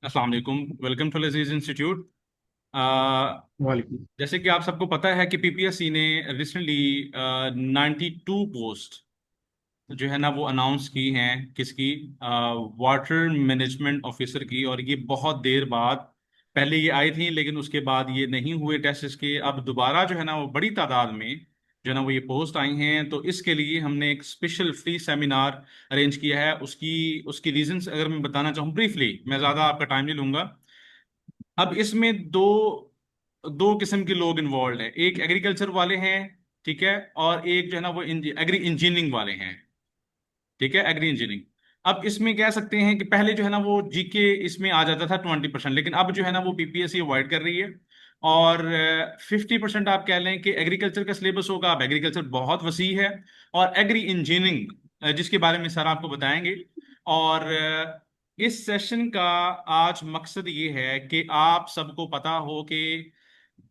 अस्सलाम वालेकुम। Welcome to लजीज इंस्टीट्यूट। वालेकुम। जैसे कि आप सबको पता है कि पीपीएससी ने रिसेंटली 92 पोस्ट जो है ना वो अनाउंस की हैं। किसकी? वाटर मैनेजमेंट ऑफिसर की। और ये बहुत देर बाद पहले ये आई थी, लेकिन उसके बाद ये नहीं हुए टेस्ट इसके। अब दोबारा जो है ना वो बड़ी तादाद में जो है ना वो ये पोस्ट आई हैं। तो इसके लिए हमने एक स्पेशल फ्री सेमिनार अरेंज किया है। उसकी उसकी रीजंस अगर मैं बताना चाहूँ ब्रीफली, मैं ज़्यादा आपका टाइम नहीं लूंगा। अब इसमें दो दो किस्म के लोग इन्वॉल्व हैं। एक एग्रीकल्चर वाले हैं, ठीक है, और एक जो है ना वो एग्री इंजीनियरिंग वाले हैं। ठीक है, एग्री इंजीनियरिंग। अब इसमें कह सकते हैं कि पहले जो है ना वो जीके इसमें आ जाता था 20%, लेकिन अब जो है ना वो पीपीएससी अवॉइड कर रही है। और 50% आप कह लें कि एग्रीकल्चर का सिलेबस होगा। अब एग्रीकल्चर बहुत वसी है। और एग्री इंजीनियरिंग जिसके बारे में सर आपको बताएंगे। और इस सेशन का आज मकसद ये है कि आप सबको पता हो कि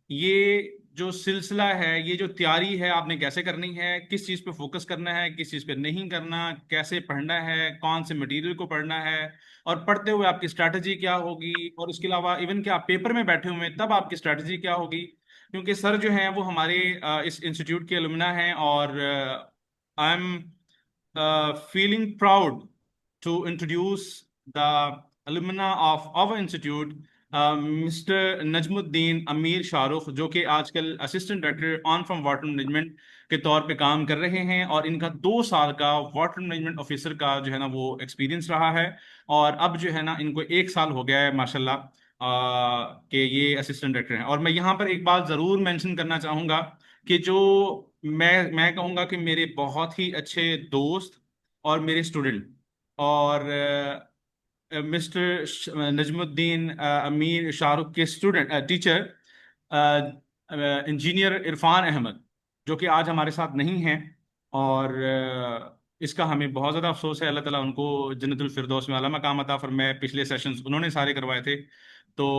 ये जो सिलसिला है, ये जो तैयारी है, आपने कैसे करनी है, किस चीज़ पे फोकस करना है, किस चीज़ पे नहीं करना, कैसे पढ़ना है, कौन से मटेरियल को पढ़ना है, और पढ़ते हुए आपकी स्ट्रैटेजी क्या होगी। और उसके अलावा इवन कि आप पेपर में बैठे हुए हैं तब आपकी स्ट्रैटेजी क्या होगी। क्योंकि सर जो हैं वो हमारे इस इंस्टीट्यूट के अलुमना हैं। और I am feeling proud to introduce the alumna of our institute, mister Najmuddin Amir Shahrukh, जो कि आजकल assistant director on from water management के तौर पे काम कर रहे हैं। और इनका 2 साल का वाटर मैनेजमेंट ऑफिसर का जो है ना वो एक्सपीरियंस रहा है। और अब जो है ना इनको 1 साल हो गया है माशाल्लाह कि ये असिस्टेंट डायरेक्टर हैं। और मैं यहाँ पर एक बात ज़रूर मेंशन करना चाहूँगा कि जो मैं कहूँगा कि मेरे बहुत ही अच्छे दोस्त और मेरे स्टूडेंट, और मिस्टर नजमुद्दीन अमीर शाहरुख के student teacher engineer Irfan Ahmed, जो कि आज हमारे साथ नहीं हैं। और इसका हमें बहुत ज़्यादा अफसोस है। अल्लाह ताला उनको जन्नतुल फिरदौस में आला मकाम अता फरमाए। पिछले सेशंस उन्होंने सारे करवाए थे। तो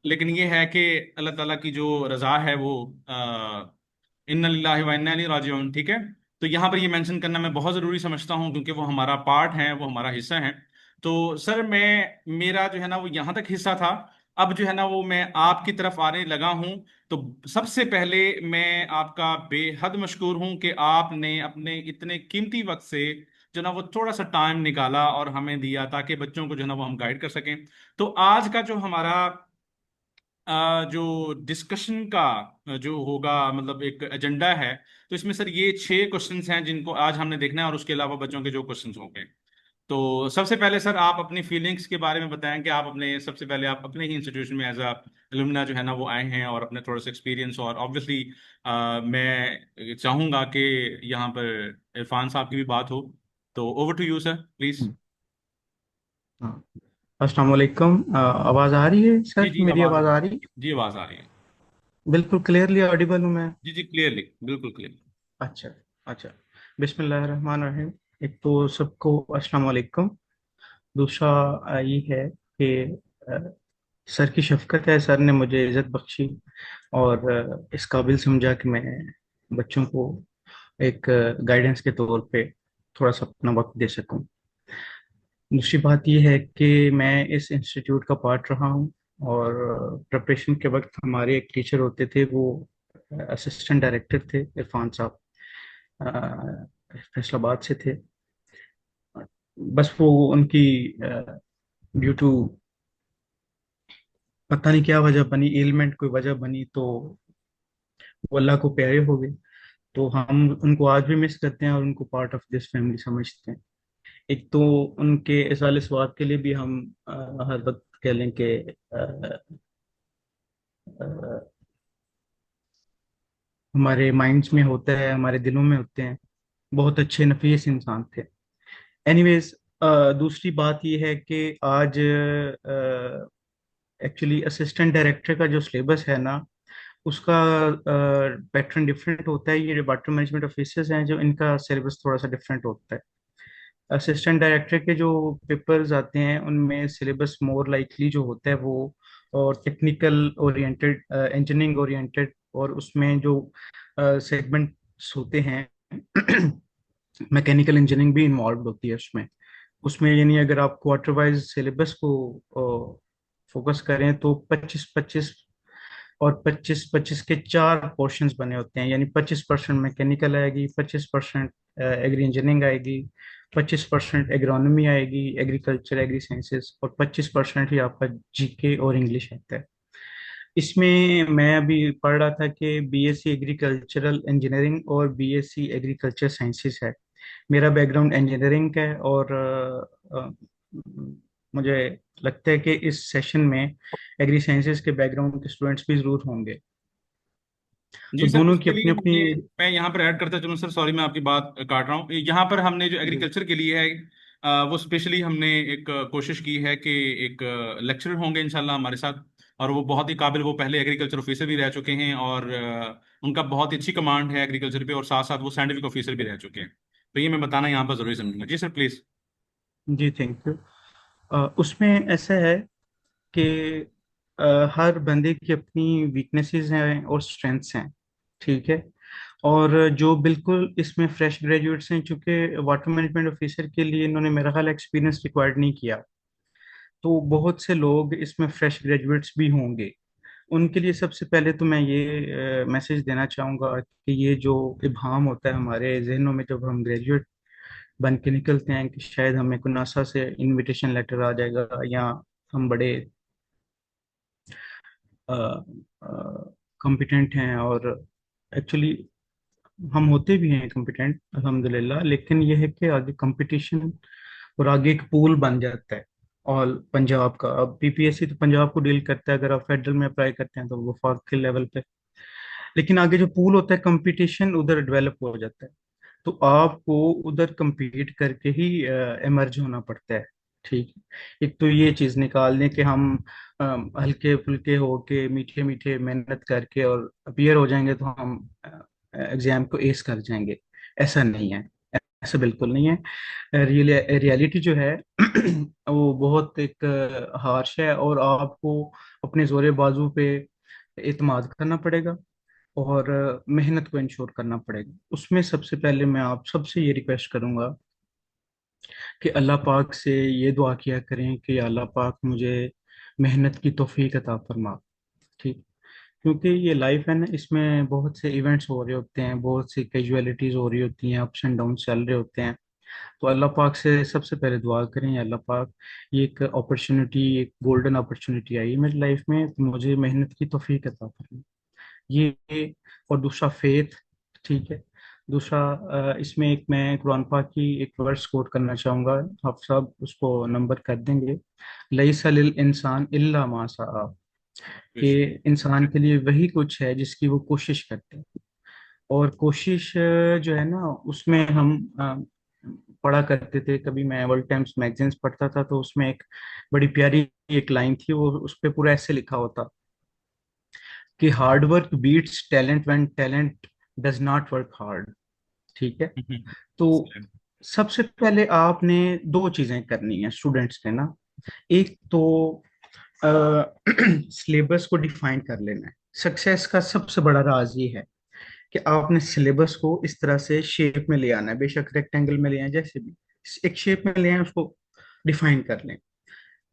लेकिन ये है कि अल्लाह ताला की जो रज़ा है वो इन्ना लिल्लाहि व इन्ना इलैहि राजिऊन। ठीक है। तो यहाँ पर ये मेंशन करना मैं बहुत ज़रूरी समझता हूँ, क्योंकि वो हमारा पार्ट है, वो हमारा हिस्सा है। तो सर मेरा जो है ना वो यहाँ तक हिस्सा था। अब जो है ना वो मैं आपकी तरफ आने लगा हूँ। तो सबसे पहले मैं आपका बेहद मशकूर हूँ कि आपने अपने इतने कीमती वक्त से जो ना वो थोड़ा सा टाइम निकाला और हमें दिया, ताकि बच्चों को जो है ना वो हम गाइड कर सकें। तो आज का जो हमारा जो डिस्कशन का जो होगा, मतलब एक एजेंडा है। तो इसमें सर ये 6 क्वेश्चंस हैं जिनको आज हमने देखना है, और उसके अलावा बच्चों के जो क्वेश्चंस होंगे। तो सबसे पहले सर आप अपनी फीलिंग्स के बारे में बताएं कि आप अपने सबसे पहले आप अपने ही इंस्टीट्यूशन में एज अ एलुमना जो है ना वो आए हैं, और अपने थोड़ा सा एक्सपीरियंस। और ऑब्वियसली मैं चाहूंगा कि यहाँ पर इरफान साहब की भी बात हो। तो over to you sir, please. Hmm, हाँ। अस्सलाम वालेकुम। आवाज़ आ रही है जी सर? जी, मेरी आवाज़ आ आवाज़ रही आ है। रही है? जी, आवाज़ आ रही है। बिल्कुल क्लियरली ऑडिबल हूँ मैं? जी जी, क्लियरली, बिल्कुल क्लियर। अच्छा। अच्छा। बिस्मिल्लाह रहमान रहीम। एक तो सबको अस्सलाम वालेकुम। दूसरा ये है कि अ, सर की शफकत है, सर ने मुझे इज़्ज़त बख्शी और इस काबिल समझा कि मैं बच्चों को एक गाइडेंस के तौर पे थोड़ा सा अपना वक्त दे सकूं। दूसरी बात यह है कि मैं इस इंस्टीट्यूट का पार्ट रहा हूँ और प्रिपरेशन के वक्त हमारे एक टीचर होते थे, वो असिस्टेंट डायरेक्टर थे, इरफान साहब। फैसलाबाद से थे। बस वो उनकी ड्यू टू पता नहीं क्या वजह बनी, एलिमेंट कोई वजह बनी, तो वो अल्लाह को प्यारे हो गए। तो हम उनको आज भी मिस करते हैं और उनको पार्ट ऑफ दिस फैमिली समझते हैं। एक तो उनके इस वाले स्वाब के लिए भी हम हर वक्त कह लें कि अ, हमारे माइंड्स में होता है, हमारे दिलों में होते हैं। बहुत अच्छे नफीस इंसान थे। एनीवेज, दूसरी बात यह है कि आज एक्चुअली असिस्टेंट डायरेक्टर का जो सिलेबस है ना, उसका पैटर्न डिफरेंट होता है। ये जो वाटर मैनेजमेंट ऑफिसर्स हैं, जो इनका सिलेबस थोड़ा सा डिफरेंट होता है। असिस्टेंट डायरेक्टर के जो पेपर्स आते हैं उनमें सिलेबस मोर लाइकली जो होता है वो और टेक्निकल ओरिएंटेड, इंजीनियरिंग ओरिएंटेड, और उसमें जो सेगमेंट्स होते हैं मैकेनिकल इंजीनियरिंग भी इन्वॉल्व होती है उसमें। उसमें यानी अगर आप क्वार्टर वाइज सिलेबस को फोकस करें तो 25-25 और 25-25 के चार पोर्शंस बने होते हैं, यानी 25% मैकेनिकल आएगी, 25% एग्री इंजीनियरिंग आएगी, 25% एग्रोनॉमी आएगी, एग्रीकल्चर एग्री साइंसेस, और 25% ही आपका जीके और इंग्लिश आता है। इसमें मैं अभी पढ़ रहा था कि बीएससी एग्रीकल्चरल इंजीनियरिंग और बीएससी एग्रीकल्चर साइंसेस है। मेरा बैकग्राउंड इंजीनियरिंग का है, और मुझे लगता है कि इस सेशन में एग्री साइंसेस के बैकग्राउंड के स्टूडेंट्स भी जरूर होंगे। तो जी सर, दोनों की उसके लिए अपनी अपनी। मैं यहाँ पर ऐड करता चलूँ सर, सॉरी मैं आपकी बात काट रहा हूँ। यहाँ पर हमने जो जी एग्रीकल्चर के लिए है, वो स्पेशली हमने एक कोशिश की है कि एक लेक्चरर होंगे इंशाल्लाह हमारे साथ, और वो बहुत ही काबिल, वो पहले एग्रीकल्चर ऑफिसर भी रह चुके हैं, और उनका बहुत ही अच्छी कमांड है एग्रीकल्चर पे, और साथ साथ वो साइंटिफिक ऑफिसर भी रह चुके हैं। तो ये मैं बताना यहाँ पर जरूरी समझूंगा। जी सर प्लीज। जी, थैंक यू। उसमें ऐसा है कि हर बंदे की अपनी वीकनेसेस हैं और स्ट्रेंथ्स हैं, ठीक है। और जो बिल्कुल इसमें फ्रेश ग्रेजुएट्स हैं, चूंकि वाटर मैनेजमेंट ऑफिसर के लिए इन्होंने मेरा ख्याल एक्सपीरियंस रिक्वायर्ड नहीं किया, तो बहुत से लोग इसमें फ्रेश ग्रेजुएट्स भी होंगे। उनके लिए सबसे पहले तो मैं ये मैसेज देना चाहूँगा कि ये जो इब्हाम होता है हमारे जहनों में जब हम ग्रेजुएट बन के निकलते हैं कि शायद हमें को नासा से इनविटेशन लेटर आ जाएगा, या हम बड़े कॉम्पिटेंट हैं, और एक्चुअली हम होते भी हैं कॉम्पिटेंट अल्हम्दुलिल्लाह, लेकिन यह है कि आगे कंपटीशन और आगे एक पूल बन जाता है। और पंजाब का, अब पीपीएससी तो पंजाब को डील करता है, अगर आप फेडरल में अप्लाई करते हैं तो वो वफाक के लेवल पे, लेकिन आगे जो पूल होता है कंपटीशन उधर डेवलप हो जाता है। तो आपको उधर compete करके ही इमर्ज होना पड़ता है, ठीक है। एक तो ये चीज निकाल दें कि हम हल्के फुल्के होके मीठे मीठे मेहनत करके और अपीयर हो जाएंगे तो हम एग्जाम को एस कर जाएंगे। ऐसा नहीं है, ऐसा बिल्कुल नहीं है। रियलिटी जो है वो बहुत एक हार्श है, और आपको अपने जोरे बाजू पे इत्मीनान करना पड़ेगा, और मेहनत को इंश्योर करना पड़ेगा। उसमें सबसे पहले मैं आप सबसे ये रिक्वेस्ट करूंगा कि अल्लाह पाक से ये दुआ किया करें कि अल्लाह पाक मुझे मेहनत की तौफीक अता फरमा, ठीक। क्योंकि ये लाइफ है ना, इसमें बहुत से इवेंट्स हो रहे होते हैं, बहुत सी कैजुअलिटीज हो रही होती हैं, अप्स एंड डाउन चल रहे होते हैं। तो अल्लाह पाक से सबसे पहले दुआ करें, या अल्लाह पाक, ये एक अपॉर्चुनिटी, एक गोल्डन अपॉर्चुनिटी आई है मेरी लाइफ में, तो मुझे मेहनत की तौफीक अता फरमा। ये, और दूसरा फेथ, ठीक है। दूसरा इसमें एक मैं कुरान पाक की एक वर्स कोट करना चाहूंगा, आप सब उसको नंबर कर देंगे। लईसा लिल इंसान इल्ला मा सआ, कि इंसान के लिए वही कुछ है जिसकी वो कोशिश करते हैं। और कोशिश जो है ना, उसमें हम पढ़ा करते थे, कभी मैं वर्ल्ड टाइम्स मैगजीन्स पढ़ता था, तो उसमें एक बड़ी प्यारी एक लाइन थी, वो उस पे पूरा ऐसे लिखा होता कि hard work beats talent when talent does not work hard, ठीक है। तो सबसे पहले आपने दो चीजें करनी है स्टूडेंट्स ने ना। एक तो सिलेबस को डिफाइन कर लेना है। सक्सेस का सबसे बड़ा राज ये है कि आपने सिलेबस को इस तरह से शेप में ले आना है, बेशक रेक्टेंगल में ले आए, जैसे भी एक शेप में ले आए, उसको डिफाइन कर लें।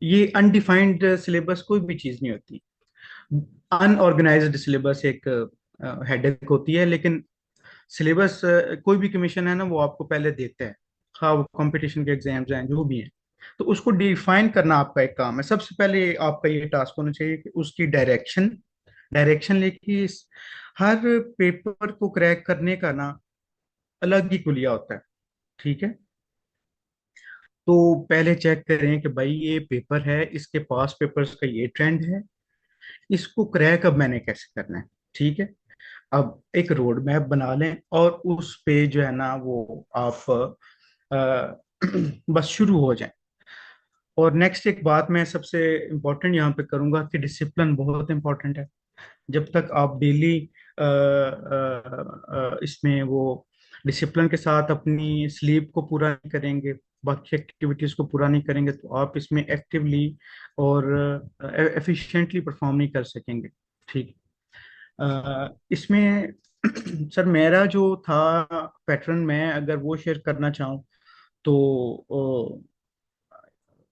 ये अनडिफाइंड सिलेबस कोई भी चीज नहीं होती। अनऑर्गेनाइज्ड सिलेबस एक हेडेक होती है, लेकिन सिलेबस कोई भी कमीशन है ना, वो आपको पहले देता है, हाँ वो कंपटीशन के एग्जाम्स हैं जो भी हैं। तो उसको डिफाइन करना आपका एक काम है। सबसे पहले आपका ये टास्क होना चाहिए कि उसकी डायरेक्शन, डायरेक्शन लेके हर पेपर को क्रैक करने का ना अलग ही कुलिया होता है, ठीक है। तो पहले चेक करें कि भाई ये पेपर है, इसके पास पेपर्स का ये ट्रेंड है, इसको क्रैक अब मैंने कैसे करना है, ठीक है। अब एक रोड मैप बना लें, और उस पे जो है ना वो आप बस शुरू हो जाए। और नेक्स्ट एक बात मैं सबसे इम्पोर्टेंट यहाँ पे करूंगा कि डिसिप्लिन बहुत इंपॉर्टेंट है। जब तक आप डेली इसमें वो डिसिप्लिन के साथ अपनी स्लीप को पूरा नहीं करेंगे, बाकी एक्टिविटीज को पूरा नहीं करेंगे, तो आप इसमें एक्टिवली और एफिशिएंटली परफॉर्म नहीं कर सकेंगे, ठीक। इसमें सर मेरा जो था पैटर्न, मैं अगर वो शेयर करना चाहूँ तो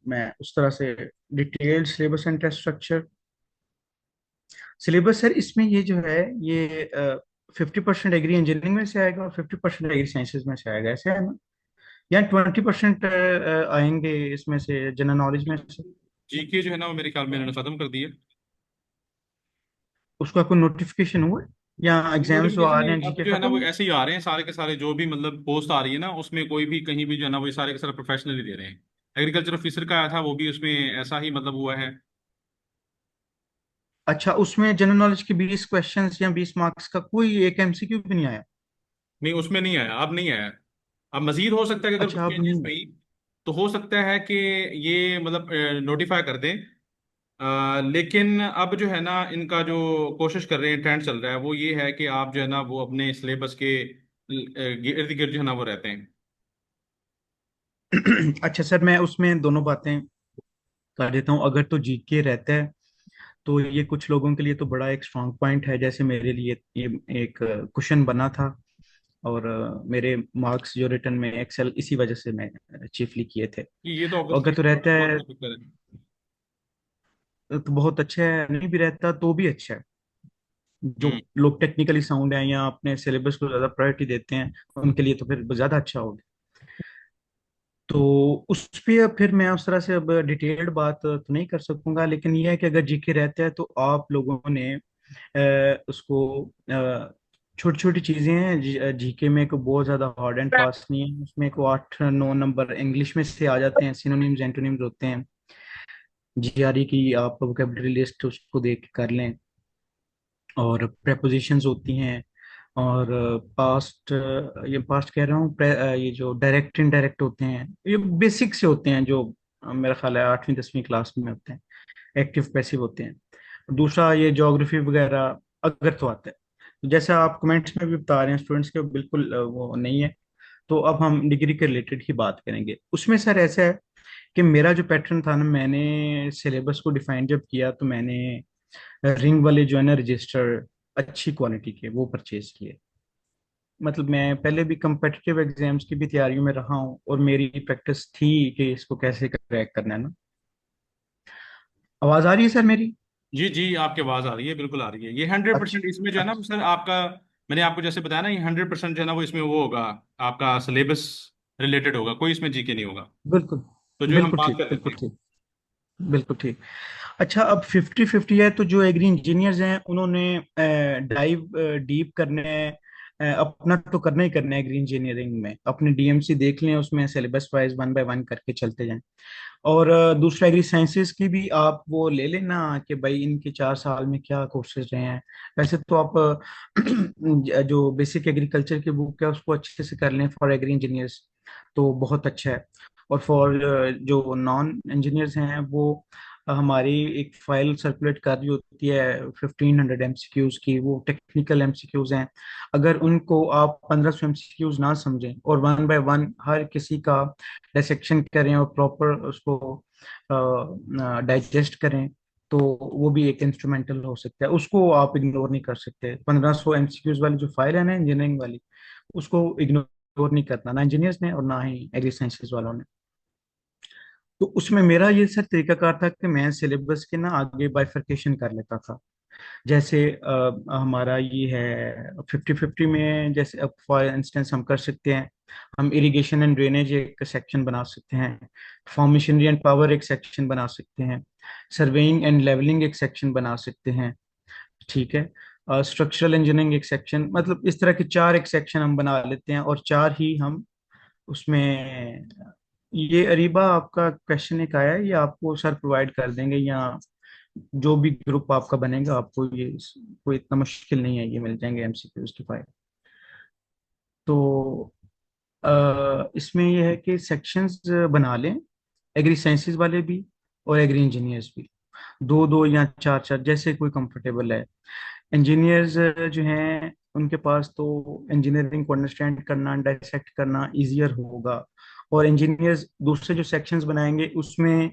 मैं उस तरह से detailed syllabus and test structure. Syllabus sir इसमें ये जो है ये 50% एग्री इंजीनियरिंग में से आएगा और 50% एग्री साइंसेज में से आएगा, ऐसे है ना? या 20% आएंगे इसमें से जनरल नॉलेज में से? जीके जो है ना वो मेरे ख्याल में इन्होंने खत्म कर दिया। उसका कोई नोटिफिकेशन हुआ है? या एग्जाम्स जो नोटिफिकेशन आ नहीं, रहे हैं अब जीके जो है ना खत्म वो हुए? ऐसे ही आ रहे हैं सारे के सारे, जो भी मतलब पोस्ट आ रही है ना उसमें कोई भी कहीं भी जो है ना वो सारे के सारे प्रोफेशनली दे रहे हैं। एग्रीकल्चर ऑफिसर का आया था, वो भी उसमें ऐसा ही मतलब हुआ है। अच्छा, उसमें जनरल नॉलेज के 20 क्वेश्चंस या 20 मार्क्स का कोई एक एमसीक्यू भी नहीं आया? नहीं, उसमें नहीं आया, अब नहीं आया। अब मजीद हो सकता है कि अगर कुछ अच्छा, अब चेंजेस नहीं। हुई तो हो सकता है कि ये मतलब नोटिफाई कर दें। लेकिन अब जो है ना इनका जो कोशिश कर रहे हैं, ट्रेंड चल रहा है वो ये है कि आप जो है ना वो अपने सिलेबस के इर्द गिर्द जो है ना वो रहते हैं। अच्छा सर, मैं उसमें दोनों बातें कर देता हूँ। अगर तो जीके रहता है तो ये कुछ लोगों के लिए तो बड़ा एक स्ट्रांग पॉइंट है, जैसे मेरे लिए ये एक क्वेश्चन बना था। और मेरे मार्क्स जो रिटर्न में एक्सेल इसी वजह से मैं चीफली किए थे। ये तो अगर ऑब्वियसली तो रहता बहुत है बड़ा फैक्टर है। तो बहुत अच्छा है, नहीं भी रहता तो भी अच्छा है। जो हम्म। लोग टेक्निकली साउंड हैं या अपने सिलेबस को ज्यादा प्रायोरिटी देते हैं उनके लिए तो फिर ज्यादा अच्छा होगा। तो उस पे फिर मैं उस तरह से अब डिटेल्ड बात तो नहीं कर सकूंगा, लेकिन यह है कि अगर जीके रहता है तो आप लोगों ने उसको छोटी छोटी चीजें हैं जीके में, को बहुत ज्यादा हार्ड एंड फास्ट नहीं है उसमें, को 8-9 नंबर इंग्लिश में से आ जाते हैं, सिनोनिम्स एंटोनिम्स होते हैं। जीआरई की आप वोकेबलरी लिस्ट उसको देख के कर लें। और prepositions होती हैं। और पास्ट, ये पास्ट कह रहा हूँ, ये जो डायरेक्ट इनडायरेक्ट होते हैं ये बेसिक से होते हैं, जो मेरा ख्याल है 8वीं 10वीं क्लास में होते हैं। एक्टिव पैसिव होते हैं। दूसरा ये ज्योग्राफी वगैरह अगर तो आता है, तो जैसे आप कमेंट्स में भी बता रहे हैं स्टूडेंट्स के, बिल्कुल वो नहीं है। तो अब हम डिग्री के रिलेटेड ही बात करेंगे। उसमें सर ऐसा है कि मेरा जो पैटर्न था ना, मैंने सिलेबस को डिफाइन जब किया तो मैंने रिंग वाले जो है ना रजिस्टर अच्छी क्वालिटी के वो परचेज किए। मतलब मैं पहले भी competitive एग्जाम्स की भी तैयारियों में रहा हूँ और मेरी प्रैक्टिस थी कि इसको कैसे क्रैक करना है ना। आवाज आ रही है सर मेरी? जी जी, आपकी आवाज़ आ रही है, बिल्कुल आ रही है। ये 100% अच्छा। इसमें जो है ना अच्छा। सर आपका, मैंने आपको जैसे बताया ना, ये 100% जो है ना वो इसमें वो होगा, आपका सिलेबस रिलेटेड होगा, कोई इसमें जीके नहीं होगा। बिल्कुल। तो जो हम बिल्कुल बात ठीक, कर लेते बिल्कुल हैं। ठीक। बिल्कुल ठीक। अच्छा, अब 50-50 है तो जो एग्री इंजीनियर्स हैं उन्होंने डाइव डीप करने हैं। अपना तो करना ही करना है एग्री इंजीनियरिंग में, अपने डीएमसी देख लें, उसमें सिलेबस वाइज 1 बाय 1 करके चलते जाएं। और दूसरा एग्री साइंसेज की भी आप वो ले लेना कि भाई इनके 4 साल में क्या कोर्सेज रहे हैं। वैसे तो आप जो बेसिक एग्रीकल्चर की बुक है उसको अच्छे से कर लें फॉर एग्री इंजीनियर्स, तो बहुत अच्छा है। और फॉर जो नॉन इंजीनियर्स हैं वो हमारी एक फाइल सर्कुलेट कर रही होती है 1500 एमसीक्यूज की, वो टेक्निकल एमसीक्यूज हैं। अगर उनको आप 1500 एमसीक्यूज ना समझें और 1 बाय 1 हर किसी का डिसेक्शन करें और प्रॉपर उसको डाइजेस्ट करें, तो वो भी एक इंस्ट्रूमेंटल हो सकता है, उसको आप इग्नोर नहीं कर सकते। 1500 एमसीक्यूज वाली जो फाइल है ना इंजीनियरिंग वाली, उसको इग्नोर नहीं करना, ना इंजीनियर्स ने और ना ही एग्री साइंसेज वालों ने। तो उसमें मेरा ये सर तरीकाकार था कि मैं सिलेबस के ना आगे बाइफरकेशन कर लेता था। जैसे हमारा ये है 50-50 में, जैसे अब फॉर इंस्टेंस हम कर सकते हैं, हम इरिगेशन एंड ड्रेनेज एक सेक्शन बना सकते हैं, फार्म मशीनरी एंड पावर एक सेक्शन बना सकते हैं, सर्वेइंग एंड लेवलिंग एक सेक्शन बना सकते हैं। ठीक है। स्ट्रक्चरल इंजीनियरिंग एक सेक्शन, मतलब इस तरह के चार एक सेक्शन हम बना लेते हैं और चार ही हम उसमें। ये अरीबा आपका क्वेश्चन एक आया है, ये आपको सर प्रोवाइड कर देंगे, या जो भी ग्रुप आपका बनेगा आपको ये कोई इतना मुश्किल नहीं है, ये मिल जाएंगे एमसीक्यूज की फाइल। तो इसमें ये है कि सेक्शंस बना लें, एग्री साइंसेज वाले भी और एग्री इंजीनियर्स भी, दो दो या चार चार जैसे कोई कंफर्टेबल है। इंजीनियर्स जो हैं उनके पास तो इंजीनियरिंग को अंडरस्टैंड करना, डाइसेक्ट करना इजियर होगा। और इंजीनियर्स दूसरे जो सेक्शंस बनाएंगे उसमें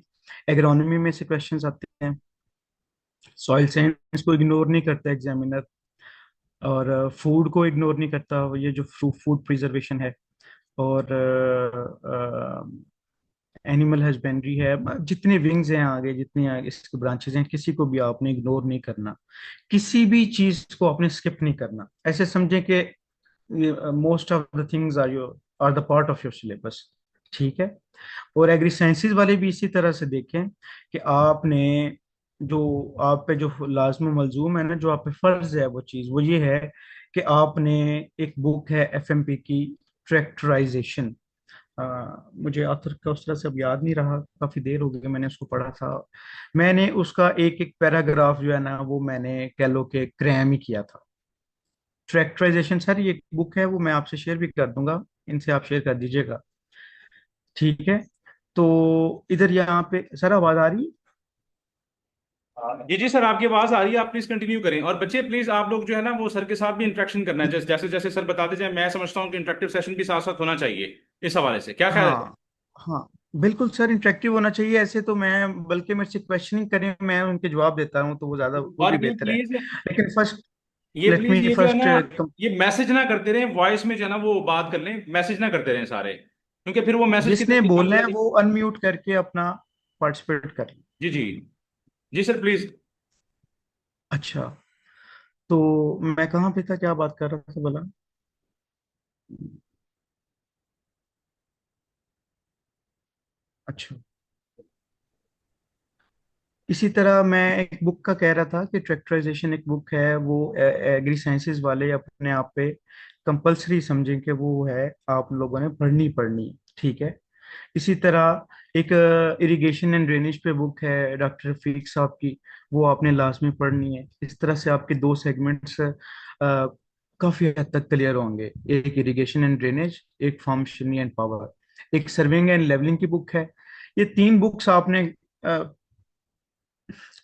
एग्रोनॉमी में से क्वेश्चंस आते हैं, सॉइल साइंस को इग्नोर नहीं करता एग्जामिनर, और फूड को इग्नोर नहीं करता, ये जो फूड प्रिजर्वेशन है। और एनिमल हस्बेंड्री है, जितने विंग्स हैं आगे, जितनी आगे इसके ब्रांचेस हैं, किसी को भी आपने इग्नोर नहीं करना, किसी भी चीज को आपने स्किप नहीं करना। ऐसे समझें कि most of the things are the part of your syllabus. ठीक है। और एग्री साइंसेज वाले भी इसी तरह से देखें कि आपने जो आप पे जो लाजम मलजूम है ना, जो आप पे फर्ज है, वो चीज़ वो ये है कि आपने एक बुक है एफएमपी की, ट्रैक्टराइजेशन। मुझे ऑथर का उस तरह से अब याद नहीं रहा, काफी देर हो गई मैंने उसको पढ़ा था। मैंने उसका एक एक पैराग्राफ जो है ना, वो मैंने कह लो कि क्रैम ही किया था। ट्रैक्टराइजेशन सर, ये बुक है, वो मैं आपसे शेयर भी कर दूंगा, इनसे आप शेयर कर दीजिएगा। ठीक है। तो इधर यहाँ पे सर आवाज आ रही? जी जी सर, आपकी आवाज आ रही है, आप प्लीज कंटिन्यू करें। और बच्चे प्लीज आप लोग जो है ना वो सर के साथ भी इंटरेक्शन करना है, जैसे जैसे जैसे सर बताते जाए। मैं समझता हूँ कि इंटरेक्टिव सेशन भी साथ साथ होना चाहिए। इस हवाले से क्या ख्याल है? हाँ हाँ, बिल्कुल सर, इंटरेक्टिव होना चाहिए। ऐसे तो मैं, बल्कि मेरे से क्वेश्चनिंग करें, मैं उनके जवाब देता हूँ, तो वो ज्यादा, वो और भी बेहतर है। लेकिन फर्स्ट, ये लेट प्लीज मी ये जो है फर्स्ट। ना, ये मैसेज ना करते रहें, वॉइस में जो है ना वो बात कर लें, मैसेज ना करते रहें सारे, क्योंकि फिर वो मैसेज की जिसने तस्दीक हम बोलना है जल्दी। वो अनम्यूट करके अपना पार्टिसिपेट कर। जी जी। जी सर प्लीज। अच्छा, तो मैं कहाँ पे था, क्या बात कर रहा था भला? अच्छा, इसी तरह मैं एक बुक का कह रहा था कि ट्रैक्टराइजेशन एक बुक है, वो एग्री साइंसेज वाले अपने आप पे कंपलसरी समझें कि वो है, आप लोगों ने पढ़नी पढ़नी है। ठीक है। इसी तरह एक इरिगेशन एंड ड्रेनेज पे बुक है डॉक्टर रफीक साहब की, वो आपने लाजमी पढ़नी है। इस तरह से आपके दो सेगमेंट्स काफी हद तक क्लियर होंगे, एक इरिगेशन एंड ड्रेनेज, एक फार्म मशीनरी एंड पावर, एक सर्विंग एंड लेवलिंग की बुक है। ये तीन बुक्स आपने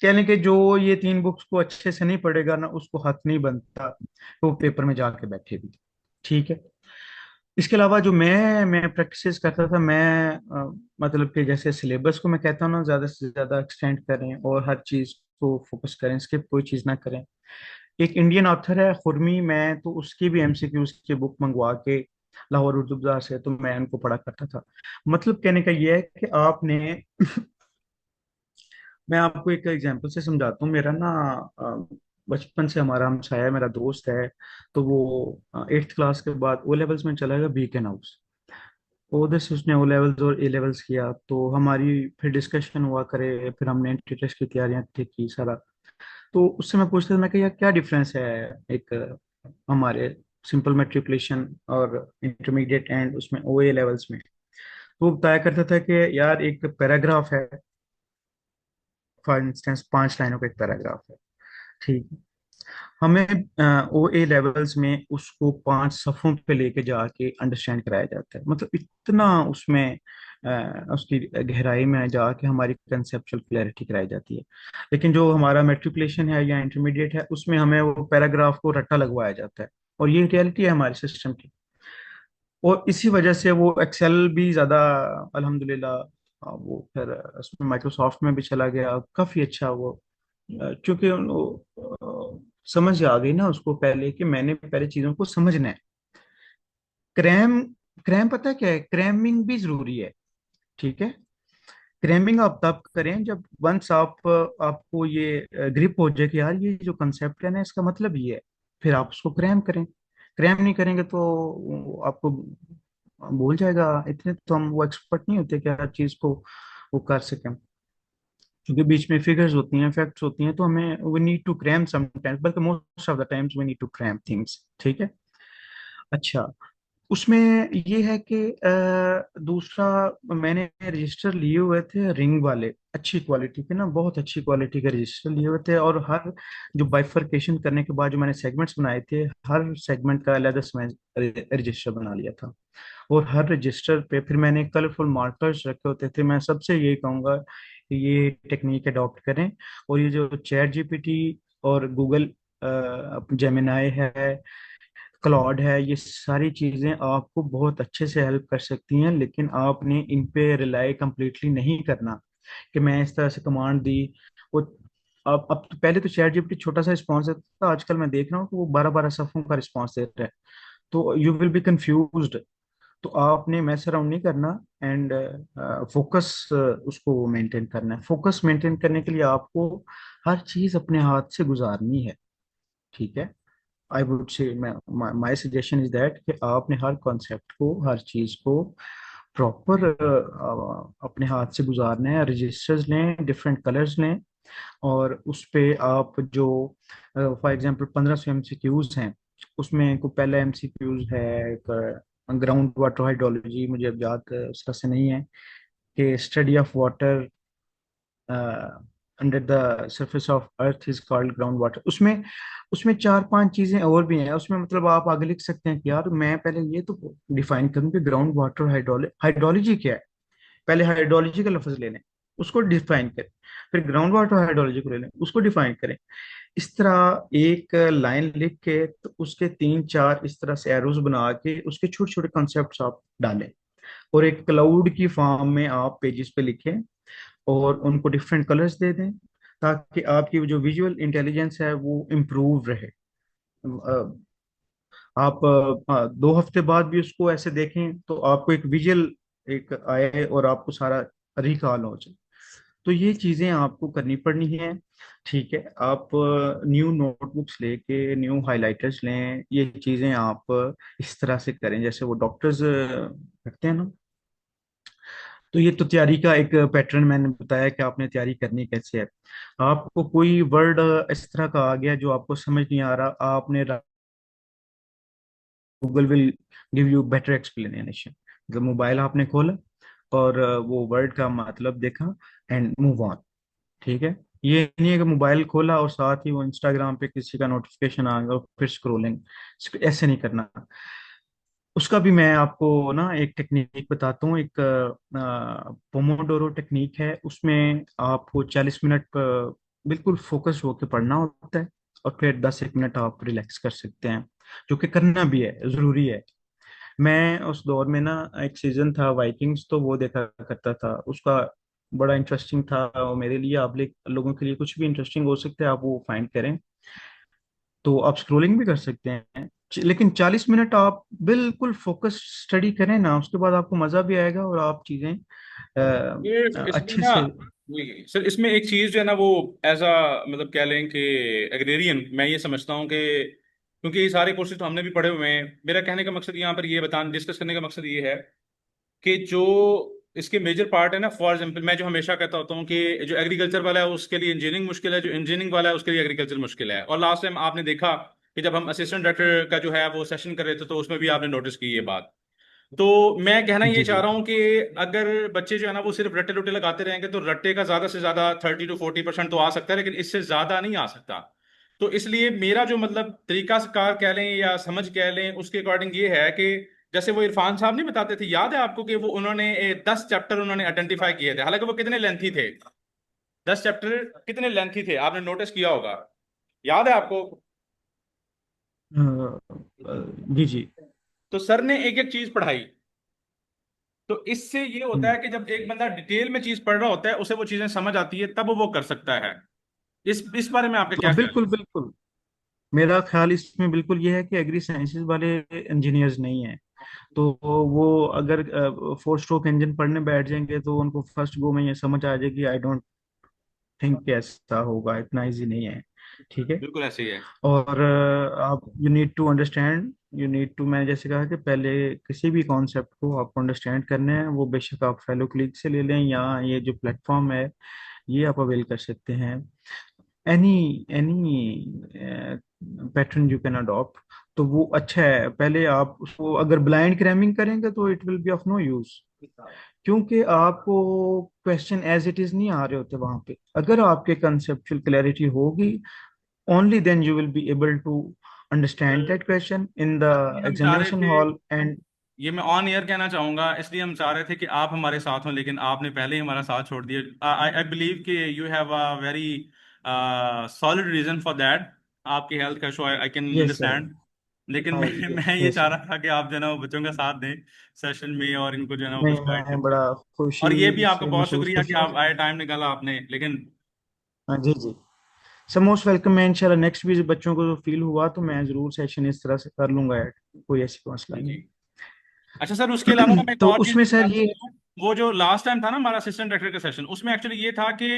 कह लें कि जो ये तीन बुक्स को अच्छे से नहीं पढ़ेगा ना, उसको हक नहीं बनता तो वो पेपर में जाके बैठे भी। ठीक है। इसके अलावा जो मैं प्रैक्टिस करता था, मैं मतलब कि जैसे सिलेबस को मैं कहता हूँ ना, ज्यादा से ज्यादा एक्सटेंड करें और हर चीज को फोकस करें, स्किप कोई चीज ना करें। एक इंडियन ऑथर है खुरमी, मैं तो उसकी भी एमसीक्यूज की बुक मंगवा के लाहौर उर्दू बाजार से, तो मैं उनको पढ़ा करता था। मतलब कहने का ये है कि आपने मैं आपको एक एग्जांपल से समझाता हूँ। मेरा ना बचपन से हमारा हमसाया है, मेरा दोस्त है। तो वो 8th क्लास के बाद ओ लेवल्स में चला गया बीकन हाउस। उधर से उसने ओ लेवल्स और ए लेवल्स किया, तो हमारी फिर डिस्कशन हुआ करे, फिर हमने एंट्री टेस्ट की तैयारियां की सारा। तो उससे मैं पूछता था, मैं कि यार क्या डिफरेंस है एक हमारे सिंपल मेट्रिकुलेशन और इंटरमीडिएट एंड उसमें ओ ए लेवल्स में। तो वो बताया करता था कि यार एक पैराग्राफ है, फॉर इंस्टेंस 5 लाइनों का एक पैराग्राफ है। ठीक है। हमें ओ ए लेवल्स में उसको 5 सफ़ों पे लेके जाके अंडरस्टैंड कराया जाता है, मतलब इतना उसमें उसकी गहराई में जाके हमारी कंसेप्चुअल क्लैरिटी कराई जाती है। लेकिन जो हमारा मेट्रिकुलेशन है या इंटरमीडिएट है, उसमें हमें वो पैराग्राफ को रट्टा लगवाया जाता है। और ये रियलिटी है हमारे सिस्टम की। और इसी वजह से वो एक्सेल भी ज़्यादा, अल्हम्दुलिल्लाह, वो फिर उसमें माइक्रोसॉफ्ट में भी चला गया, काफ़ी अच्छा वो। क्योंकि समझ आ गई ना उसको पहले, कि मैंने पहले चीज़ों को समझना है। क्रैम क्रैम पता है क्या है? क्रैमिंग भी जरूरी है। ठीक है। क्रैमिंग आप तब करें जब वंस आपको ये ग्रिप हो जाए कि यार ये जो कंसेप्ट है ना, इसका मतलब ये है, फिर आप उसको क्रैम करें। क्रैम नहीं करेंगे तो वो आपको भूल जाएगा। इतने तो हम वो एक्सपर्ट नहीं होते कि हर चीज को वो कर सकें, क्योंकि बीच में फिगर्स होती हैं, फैक्ट्स होती हैं, तो हमें we need to cram sometimes, बल्कि most of the times we need to cram things. ठीक है। अच्छा, उसमें ये है कि दूसरा, मैंने रजिस्टर लिए हुए थे रिंग वाले, अच्छी क्वालिटी के ना, बहुत अच्छी क्वालिटी के रजिस्टर लिए हुए थे। और हर जो बाइफरकेशन करने के बाद जो मैंने सेगमेंट्स बनाए थे, हर सेगमेंट का अलग से मैं रजिस्टर बना लिया था। और हर रजिस्टर पे फिर मैंने कलरफुल मार्कर्स रखे होते थे। मैं सबसे यही कहूँगा कि ये टेक्निक अडॉप्ट करें। और ये जो चैट जीपीटी और गूगल जेमिनाई है, क्लाउड है, ये सारी चीजें आपको बहुत अच्छे से हेल्प कर सकती हैं, लेकिन आपने इन पे रिलाई कम्प्लीटली नहीं करना कि मैं इस तरह से कमांड दी। वो अब तो, पहले तो चैट जीपीटी छोटा सा रिस्पॉन्स देता था, आजकल मैं देख रहा हूँ कि वो 12-12 सफ़ों का रिस्पॉन्स देता है। तो यू विल बी कंफ्यूज्ड तो आपने मैस अराउंड नहीं करना, एंड फोकस उसको मेंटेन करना है। फोकस मेंटेन करने के लिए आपको हर चीज अपने हाथ से गुजारनी है, ठीक है। I would say, my suggestion is that कि आपने हर कॉन्सेप्ट को, हर चीज को प्रॉपर अपने हाथ से गुजारना है। रजिस्टर्स लें, डिफरेंट कलर्स लें, और उस पे आप जो फॉर एग्जांपल 1500 MCQs हैं, उसमें को पहला MCQs है एक ग्राउंड वाटर हाइड्रोलॉजी, मुझे अब याद उसका से नहीं है, कि study of water under the surface of earth is called ground water. उसमें उसमें चार पांच चीजें और भी हैं उसमें, मतलब आप आगे लिख सकते हैं कि यार मैं पहले ये तो डिफाइन करूं कि ग्राउंड वाटर हाइड्रोलॉजी क्या है। पहले हाइड्रोलॉजी का लफ्ज ले लें, उसको डिफाइन करें, फिर ग्राउंड वाटर हाइड्रोलॉजी को ले लें, उसको डिफाइन करें। इस तरह एक लाइन लिख के तो उसके तीन चार इस तरह से एरोज बना के उसके छोटे छोटे कॉन्सेप्ट्स आप डालें, और एक क्लाउड की फॉर्म में आप पेजेस पे लिखें, और उनको डिफरेंट कलर्स दे दें, ताकि आपकी जो विजुअल इंटेलिजेंस है वो इम्प्रूव रहे। आप 2 हफ्ते बाद भी उसको ऐसे देखें तो आपको एक विजुअल एक आए, और आपको सारा रिकॉल हो जाए। तो ये चीजें आपको करनी पड़नी है, ठीक है। आप न्यू नोटबुक्स लेके न्यू हाइलाइटर्स लें, ये चीजें आप इस तरह से करें जैसे वो डॉक्टर्स करते हैं ना। तो ये तो तैयारी का एक पैटर्न मैंने बताया कि आपने तैयारी करनी कैसे है। आपको कोई वर्ड इस तरह का आ गया जो आपको समझ नहीं आ रहा, आपने Google will give you better explanation. मतलब मोबाइल आपने खोला और वो वर्ड का मतलब देखा, एंड मूव ऑन, ठीक है। ये नहीं है कि मोबाइल खोला और साथ ही वो इंस्टाग्राम पे किसी का नोटिफिकेशन आ गया और फिर स्क्रोलिंग, ऐसे नहीं करना। उसका भी मैं आपको ना एक टेक्निक बताता हूँ, एक पोमोडोरो टेक्निक है। उसमें आपको 40 मिनट बिल्कुल फोकस होकर पढ़ना होता है, और फिर 10 एक मिनट आप रिलैक्स कर सकते हैं, जो कि करना भी है, जरूरी है। मैं उस दौर में ना, एक सीजन था वाइकिंग्स, तो वो देखा करता था उसका, बड़ा इंटरेस्टिंग था। और मेरे लिए, आप लोगों के लिए कुछ भी इंटरेस्टिंग हो सकता है, आप वो फाइंड करें। तो आप स्क्रोलिंग भी कर सकते हैं, लेकिन 40 मिनट आप बिल्कुल फोकस स्टडी करें ना, उसके बाद आपको मजा भी आएगा और आप चीजें ये इसमें अच्छे ना, से। सर इसमें एक चीज जो है ना वो एज अ मतलब कह लें कि एग्रेरियन, मैं ये समझता हूँ कि क्योंकि ये सारे कोर्सेज तो हमने भी पढ़े हुए हैं, मेरा कहने का मकसद यहाँ पर ये बताने डिस्कस करने का मकसद ये है कि जो इसके मेजर पार्ट है ना, फॉर एग्जाम्पल मैं जो हमेशा कहता होता हूँ कि जो एग्रीकल्चर वाला है उसके लिए इंजीनियरिंग मुश्किल है, जो इंजीनियरिंग वाला है उसके लिए एग्रीकल्चर मुश्किल है। और लास्ट टाइम आपने देखा कि जब हम असिस्टेंट डायरेक्टर का जो है वो सेशन कर रहे थे, तो उसमें भी आपने नोटिस की ये बात। तो मैं कहना ये जी चाह जी। रहा हूँ कि अगर बच्चे जो है ना वो सिर्फ रट्टे रुट्टे लगाते रहेंगे, तो रट्टे का ज्यादा से ज्यादा 30 to 40% तो आ सकता है, लेकिन इससे ज्यादा नहीं आ सकता। तो इसलिए मेरा जो मतलब तरीका कार कह लें या समझ कह लें, उसके अकॉर्डिंग ये है कि जैसे वो इरफान साहब नहीं बताते थे, याद है आपको कि वो उन्होंने 10 चैप्टर उन्होंने आइडेंटिफाई किए थे, हालांकि वो कितने लेंथी थे, 10 चैप्टर कितने लेंथी थे, आपने नोटिस किया होगा, याद है आपको? अ, जी जी। तो सर ने एक एक चीज पढ़ाई। तो इससे ये होता है कि जब एक बंदा डिटेल में चीज पढ़ रहा होता है, उसे वो चीजें समझ आती है, तब वो कर सकता है। इस बारे में आपके क्या तो ख्याल बिल्कुल है? बिल्कुल, मेरा ख्याल इसमें बिल्कुल ये है कि एग्री साइंसेज वाले इंजीनियर्स नहीं हैं। तो वो अगर 4 स्ट्रोक इंजन पढ़ने बैठ जाएंगे तो उनको फर्स्ट गो में ये समझ आ जाएगी। आई डोंट थिंक ऐसा होगा, इतना इजी नहीं है, ठीक है। बिल्कुल ऐसे ही है। और आप, you need to understand, you need to, मैंने जैसे कहा कि पहले किसी भी कॉन्सेप्ट को आपको अंडरस्टैंड करना है, वो बेशक आप फेलो क्लिक से ले लें, या ये जो प्लेटफॉर्म है ये आप अवेल कर सकते हैं। Any pattern you can adopt, तो वो अच्छा है। पहले आप उसको अगर ब्लाइंड क्रैमिंग करेंगे तो it will be of no use, क्योंकि आपको क्वेश्चन एज इट इज नहीं आ रहे होते वहां पे। अगर आपके कंसेप्चुअल क्लैरिटी होगी, only then you will be able to understand that question in the ये हम चाह रहे examination थे, hall and ये मैं ऑन एयर कहना चाहूंगा, इसलिए हम चाह रहे थे कि आप हमारे साथ हो, लेकिन आपने पहले ही हमारा साथ छोड़ दिया। आई आई बिलीव कि you have a very solid reason for that, आपकी हेल्थ का so I can yes sir, understand. लेकिन हाँ मैं ये yes चाह sir। रहा था कि आप जो है ना वो बच्चों का साथ दें सेशन में, और इनको जो है ना वो कुछ नहीं, गाइड मैं करें। बड़ा और ये भी खुशी आपका से बहुत महसूस शुक्रिया कि करता हूँ। आप आए, टाइम निकाला आपने, लेकिन हाँ जी जी, सर मोस्ट वेलकम। मैं इंशाल्लाह नेक्स्ट भी बच्चों को फील हुआ तो मैं जरूर सेशन इस तरह से कर लूंगा ऐड, कोई ऐसी मसला जी नहीं। जी। अच्छा सर, उसके अलावा ना मैं एक तो और चीज भी उसमें सर बताता ये, हूँ। वो जो लास्ट टाइम था ना हमारा असिस्टेंट डायरेक्टर का सेशन, उसमें एक्चुअली ये था कि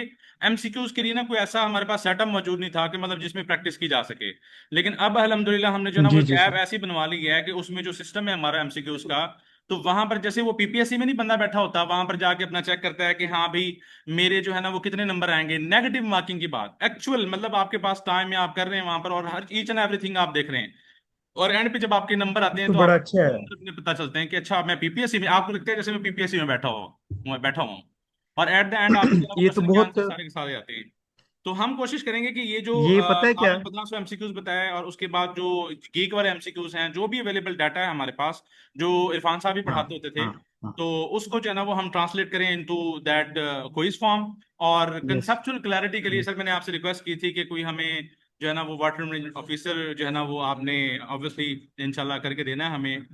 एमसीक्यूज के लिए ना कोई ऐसा हमारे पास सेटअप मौजूद नहीं था कि मतलब जिसमें प्रैक्टिस की जा सके। लेकिन अब अल्हम्दुलिल्लाह हमने जो ना वो जी एक जी ऐप सर। ऐसी बनवा ली है कि उसमें जो सिस्टम है हमारा एमसीक्यूज का, तो वहां पर जैसे वो पीपीएससी में नहीं बंदा बैठा होता, वहां पर जाके अपना चेक करता है कि हाँ भाई मेरे जो है ना वो कितने नंबर आएंगे, नेगेटिव मार्किंग की बात एक्चुअल मतलब आपके पास टाइम है, आप कर रहे हैं वहां पर और हर ईच एंड एवरीथिंग आप देख रहे हैं। और एंड पे जब आपके नंबर आते हैं तो तो बड़ा आपको अच्छा है। अपने पता चलते हैं कि अच्छा मैं पीपीएससी में, आपको लगता है जैसे मैं पीपीएससी में बैठा हूँ। और एट द एंड आपको जो है वो ये तो क्वेश्चन के बहुत, आंसर सारे के सारे आते हैं। तो हम कोशिश करेंगे कि ये जो ये पता है क्या। आपने 1500 एमसीक्यूज बताया और उसके बाद जो गीक वाले एमसीक्यूज हैं, जो भी अवेलेबल डाटा है हमारे पास, जो इरफान साहब भी हाँ पढ़ाते होते थे, हाँ हाँ। तो उसको जो है ना वो हम ट्रांसलेट करें इनटू दैट क्विज फॉर्म। और यस कंसेप्चुअल क्लैरिटी के लिए यस। सर मैंने आपसे रिक्वेस्ट की थी कि कोई हमें जो है ना वो वाटर मैनेजमेंट ऑफिसर जो है ना वो आपने ऑब्वियसली इंशाल्लाह करके देना है हमें,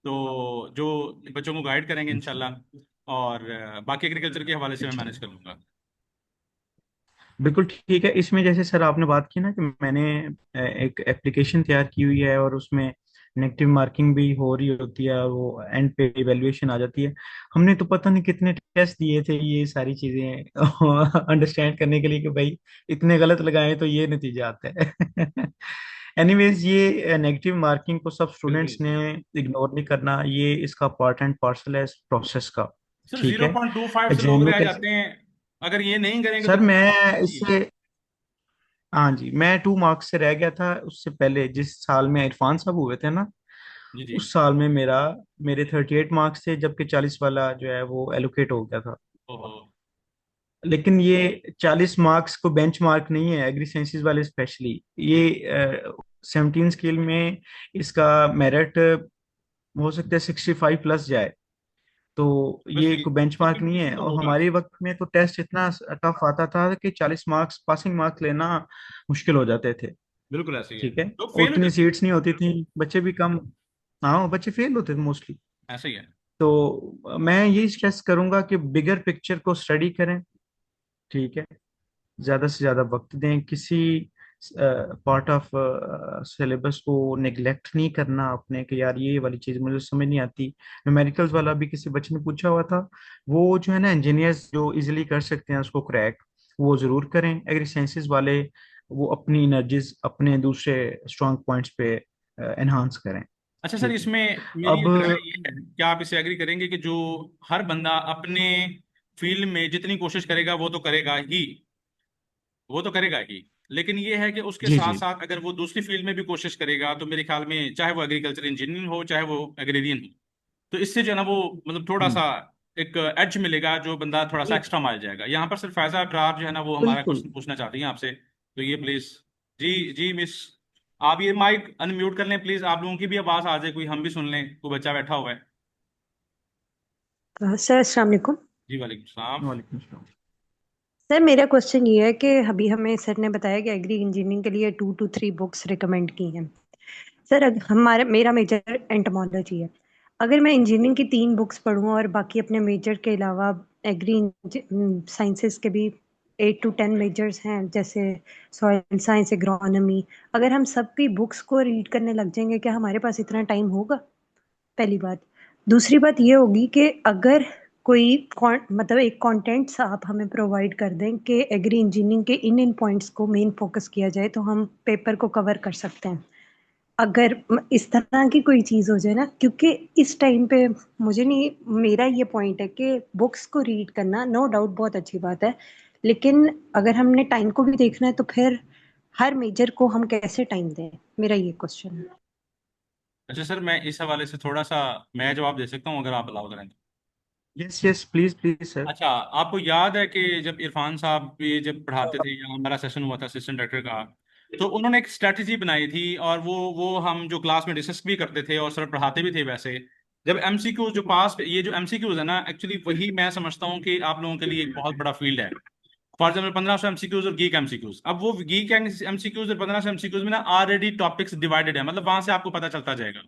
तो जो बच्चों को गाइड करेंगे इंशाल्लाह। और बाकी एग्रीकल्चर के हवाले से मैं मैनेज कर लूंगा। बिल्कुल ठीक है। इसमें जैसे सर आपने बात की ना कि मैंने एक एप्लीकेशन तैयार की हुई है और उसमें नेगेटिव मार्किंग भी हो रही होती है और वो एंड पे इवेल्युएशन आ जाती है। हमने तो पता नहीं कितने टेस्ट दिए थे ये सारी चीजें अंडरस्टैंड करने के लिए कि भाई इतने गलत लगाए तो ये नतीजा आता है। एनीवेज, ये नेगेटिव मार्किंग को सब बिल्कुल स्टूडेंट्स ने सही। इग्नोर नहीं करना, ये इसका पार्ट एंड पार्सल है इस प्रोसेस का। सिर्फ ठीक जीरो है। पॉइंट टू फाइव से एग्जाम लोग में रह कैसे, जाते हैं, अगर ये नहीं करेंगे तो सर फिर मैं नहीं है। इससे, हाँ जी, मैं 2 मार्क्स से रह गया था। उससे पहले जिस साल में इरफान साहब हुए थे ना, जी जी। उस साल में मेरे 38 मार्क्स थे, जबकि 40 वाला जो है वो एलोकेट हो गया था। ओहो। लेकिन ये 40 मार्क्स को बेंच मार्क नहीं है, एग्री साइंसेज वाले स्पेशली। ये 17 स्केल में इसका मेरिट हो सकता है 65 प्लस जाए। तो बस ये ये कोई बेंचमार्क नहीं है। कंपटीशन तो और होगा। हमारे वक्त में तो टेस्ट इतना टफ आता था कि 40 मार्क्स पासिंग मार्क्स लेना मुश्किल हो जाते थे। बिल्कुल ऐसे ही है, ठीक है। लोग और फेल हो उतनी जाते हैं। सीट्स नहीं होती थी, बच्चे भी कम। हाँ, बच्चे फेल होते थे मोस्टली। ऐसे ही है। तो मैं यही स्ट्रेस करूंगा कि बिगर पिक्चर को स्टडी करें। ठीक है। ज्यादा से ज्यादा वक्त दें, किसी पार्ट ऑफ सिलेबस को नेग्लेक्ट नहीं करना अपने, कि यार ये वाली चीज मुझे समझ नहीं आती। न्यूमेरिकल्स वाला भी किसी बच्चे ने पूछा हुआ था। वो जो है ना, इंजीनियर्स जो इजीली कर सकते हैं उसको क्रैक, वो जरूर करें। एग्री साइंसेज वाले वो अपनी एनर्जीज अपने दूसरे स्ट्रॉन्ग पॉइंट्स पे एनहांस करें। अच्छा सर, ठीक है। इसमें मेरी अब एक राय ये है, क्या आप इससे एग्री करेंगे कि जो हर बंदा अपने फील्ड में जितनी कोशिश करेगा वो तो करेगा ही, लेकिन ये है कि उसके जी साथ जी। साथ अगर वो दूसरी फील्ड में भी कोशिश करेगा तो मेरे ख्याल में चाहे वो एग्रीकल्चर इंजीनियरिंग हो चाहे वो एग्रेरियन हो, तो इससे जो है ना वो मतलब थोड़ा हम्म। सा एक एज मिलेगा, जो बंदा थोड़ा सा ये एक्स्ट्रा माइल जाएगा। यहाँ पर सिर्फ फैजा अब्रार जो है ना वो हमारा बिल्कुल। क्वेश्चन पूछना चाहती हैं आपसे, तो ये प्लीज। जी जी मिस, आप ये माइक अनम्यूट कर लें प्लीज, आप लोगों की भी आवाज आ जाए, कोई हम भी सुन लें, कोई बच्चा बैठा हुआ है। सर अस्सलाम वालेकुम। जी वालेकुम सलाम। वालेकुम सलाम। सर मेरा क्वेश्चन ये है कि अभी हमें सर ने बताया कि एग्री इंजीनियरिंग के लिए 2 to 3 बुक्स रिकमेंड की हैं। सर हमारा मेरा मेजर एंटोमोलॉजी है। अगर मैं इंजीनियरिंग की 3 बुक्स पढूं और बाकी अपने मेजर के अलावा एग्री साइंसेस के भी 8 to 10 मेजर्स हैं, जैसे सॉइल साइंस, एग्रोनॉमी, अगर हम सबकी बुक्स को रीड करने लग जाएंगे, क्या हमारे पास इतना टाइम होगा? पहली बात। दूसरी बात ये होगी कि अगर कोई मतलब एक कंटेंट्स आप हमें प्रोवाइड कर दें कि एग्री इंजीनियरिंग के इन इन पॉइंट्स को मेन फोकस किया जाए तो हम पेपर को कवर कर सकते हैं। अगर इस तरह की कोई चीज़ हो जाए ना, क्योंकि इस टाइम पे मुझे नहीं, मेरा ये पॉइंट है कि बुक्स को रीड करना नो डाउट बहुत अच्छी बात है, लेकिन अगर हमने टाइम को भी देखना है तो फिर हर मेजर को हम कैसे टाइम दें, मेरा ये क्वेश्चन है। अच्छा सर, मैं इस हवाले से थोड़ा सा मैं जवाब दे सकता हूँ अगर आप अलाउ करें तो। Yes yes, please please sir. अच्छा, आपको याद है कि जब इरफान साहब ये जब पढ़ाते थे या हमारा सेशन हुआ था असिस्टेंट डायरेक्टर का, तो उन्होंने एक स्ट्रैटेजी बनाई थी और वो हम जो क्लास में डिस्कस भी करते थे और सर पढ़ाते भी थे वैसे। जब एमसीक्यू जो पास ये जो एमसीक्यूज है ना, एक्चुअली वही मैं समझता हूँ कि आप लोगों के लिए एक बहुत बड़ा फील्ड है। फॉर एग्जाम्पल 1500 एमसीक्यूज और गीक एमसीक्यूज, अब वो गीक एमसीक्यूज और 1500 एमसीक्यूज में ना ऑलरेडी टॉपिक्स डिवाइडेड है, मतलब वहां से आपको पता चलता जाएगा।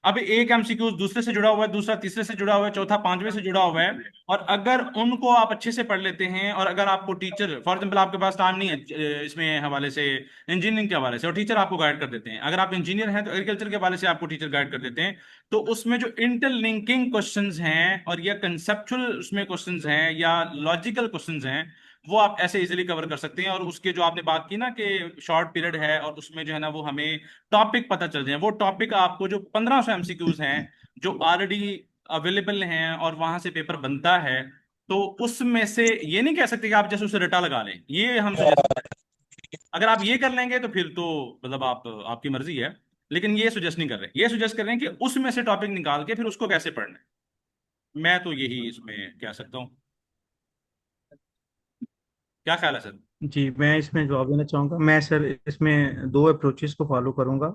अब एक एमसीक्यू दूसरे से जुड़ा हुआ है, दूसरा तीसरे से जुड़ा हुआ है, चौथा पांचवें से जुड़ा हुआ है। और अगर उनको आप अच्छे से पढ़ लेते हैं, और अगर आपको टीचर, फॉर एग्जाम्पल आपके पास टाइम नहीं है इसमें हवाले से, इंजीनियरिंग के हवाले से, और टीचर आपको गाइड कर देते हैं, अगर आप इंजीनियर हैं तो एग्रीकल्चर के हवाले से आपको टीचर गाइड कर देते हैं, तो उसमें जो इंटरलिंकिंग क्वेश्चंस हैं और या कंसेप्चुअल उसमें क्वेश्चंस हैं या लॉजिकल क्वेश्चंस हैं, वो आप ऐसे इजीली कवर कर सकते हैं। और उसके जो आपने बात की ना कि शॉर्ट पीरियड है और उसमें जो है ना वो हमें टॉपिक पता चल जाए, वो टॉपिक आपको जो 1500 एमसीक्यूज हैं जो ऑलरेडी अवेलेबल हैं और वहां से पेपर बनता है, तो उसमें से ये नहीं कह सकते कि आप जैसे उसे रटा लगा लें, ये हम सजेस्ट, अगर आप ये कर लेंगे तो फिर तो मतलब आप, आपकी मर्जी है, लेकिन ये सुजेस्ट नहीं कर रहे, ये सुजेस्ट कर रहे हैं कि उसमें से टॉपिक निकाल के फिर उसको कैसे पढ़ना है। मैं तो यही इसमें कह सकता हूँ। क्या ख्याल है सर? जी, मैं इसमें जवाब देना चाहूँगा। मैं सर इसमें दो अप्रोचेस को फॉलो करूँगा।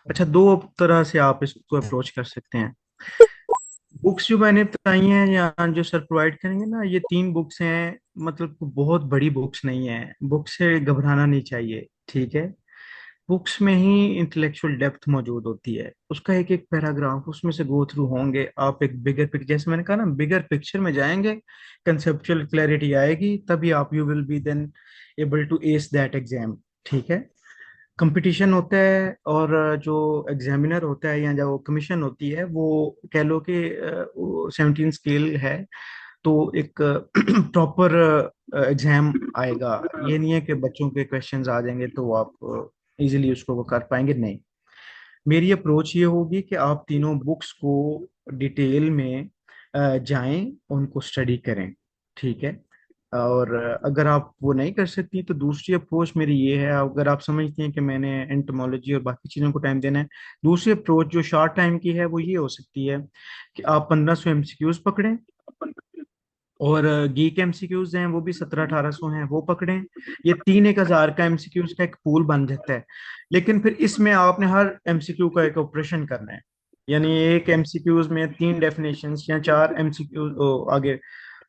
अच्छा, दो तरह से आप इसको अप्रोच कर सकते हैं। बुक्स जो मैंने बताई हैं या जो सर प्रोवाइड करेंगे ना, ये तीन बुक्स हैं, मतलब बहुत बड़ी बुक्स नहीं है, बुक से घबराना नहीं चाहिए, ठीक है। बुक्स में ही इंटेलेक्चुअल डेप्थ मौजूद होती है, उसका एक एक पैराग्राफ उसमें से गो थ्रू होंगे आप, एक बिगर पिक्चर, जैसे मैंने कहा ना, बिगर पिक्चर में जाएंगे, कंसेप्चुअल क्लैरिटी आएगी, तभी आप you will be then able to ace that exam, ठीक है। कंपटीशन होता है, और जो एग्जामिनर होता है या जो कमीशन होती है, वो कह लो कि 17 स्केल है, तो एक प्रॉपर एग्जाम आएगा। ये नहीं है कि बच्चों के क्वेश्चंस आ जाएंगे तो आप इजीली उसको वो कर पाएंगे, नहीं। मेरी अप्रोच ये होगी कि आप तीनों बुक्स को डिटेल में जाएं, उनको स्टडी करें, ठीक है। और अगर आप वो नहीं कर सकती तो दूसरी अप्रोच मेरी ये है, अगर आप समझती हैं कि मैंने एंटोमोलॉजी और बाकी चीज़ों को टाइम देना है, दूसरी अप्रोच जो शॉर्ट टाइम की है वो ये हो सकती है कि आप 1500 एमसीक्यूज पकड़ें, और गीक एमसीक्यूज हैं वो भी 1700-1800 हैं, वो पकड़ें। ये 3-1000 का एमसीक्यूज का एक पूल बन जाता है। लेकिन फिर इसमें आपने हर एमसीक्यू का एक ऑपरेशन करना है, यानी एक एमसीक्यूज में 3 डेफिनेशंस या 4 एमसीक्यू आगे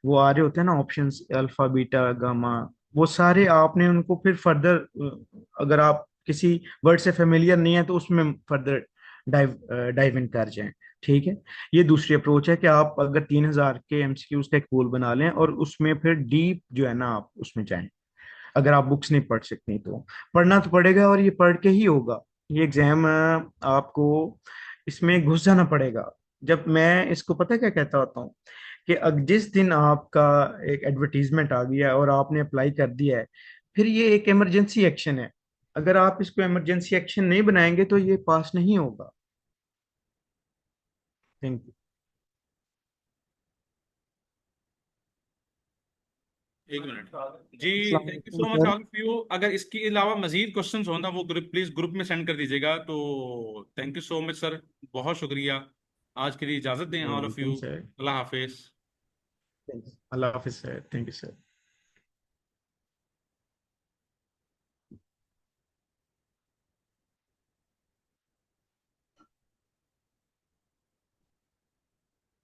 वो आ रहे होते हैं ना ऑप्शंस, अल्फा बीटा गामा, वो सारे आपने उनको फिर फर्दर, अगर आप किसी वर्ड से फेमिलियर नहीं है तो उसमें फर्दर डाइव डाइव इन कर जाएं, ठीक है। ये दूसरी अप्रोच है कि आप अगर 3000 के एमसीक्यूज का एक पूल बना लें और उसमें फिर डीप जो है ना आप उसमें जाएं। अगर आप बुक्स नहीं पढ़ सकते तो पढ़ना तो पड़ेगा, और ये पढ़ के ही होगा। ये एग्जाम आपको इसमें घुस जाना पड़ेगा। जब मैं इसको पता क्या कहता होता हूँ कि जिस दिन आपका एक एडवर्टीजमेंट आ गया और आपने अप्लाई कर दिया है, फिर ये एक इमरजेंसी एक्शन है। अगर आप इसको इमरजेंसी एक्शन नहीं बनाएंगे तो ये पास नहीं होगा। Thank you. एक मिनट जी। अस्सलाम थैंक यू वालेकुम so much sir. All of you. अगर इसके अलावा मजीद क्वेश्चंस हो ना, वो ग्रुप प्लीज ग्रुप में सेंड कर दीजिएगा। तो thank you so much sir, बहुत शुक्रिया। आज के लिए इजाजत दें all of welcome you. Sir. Allah Hafiz. Allah Hafiz sir, thank you sir.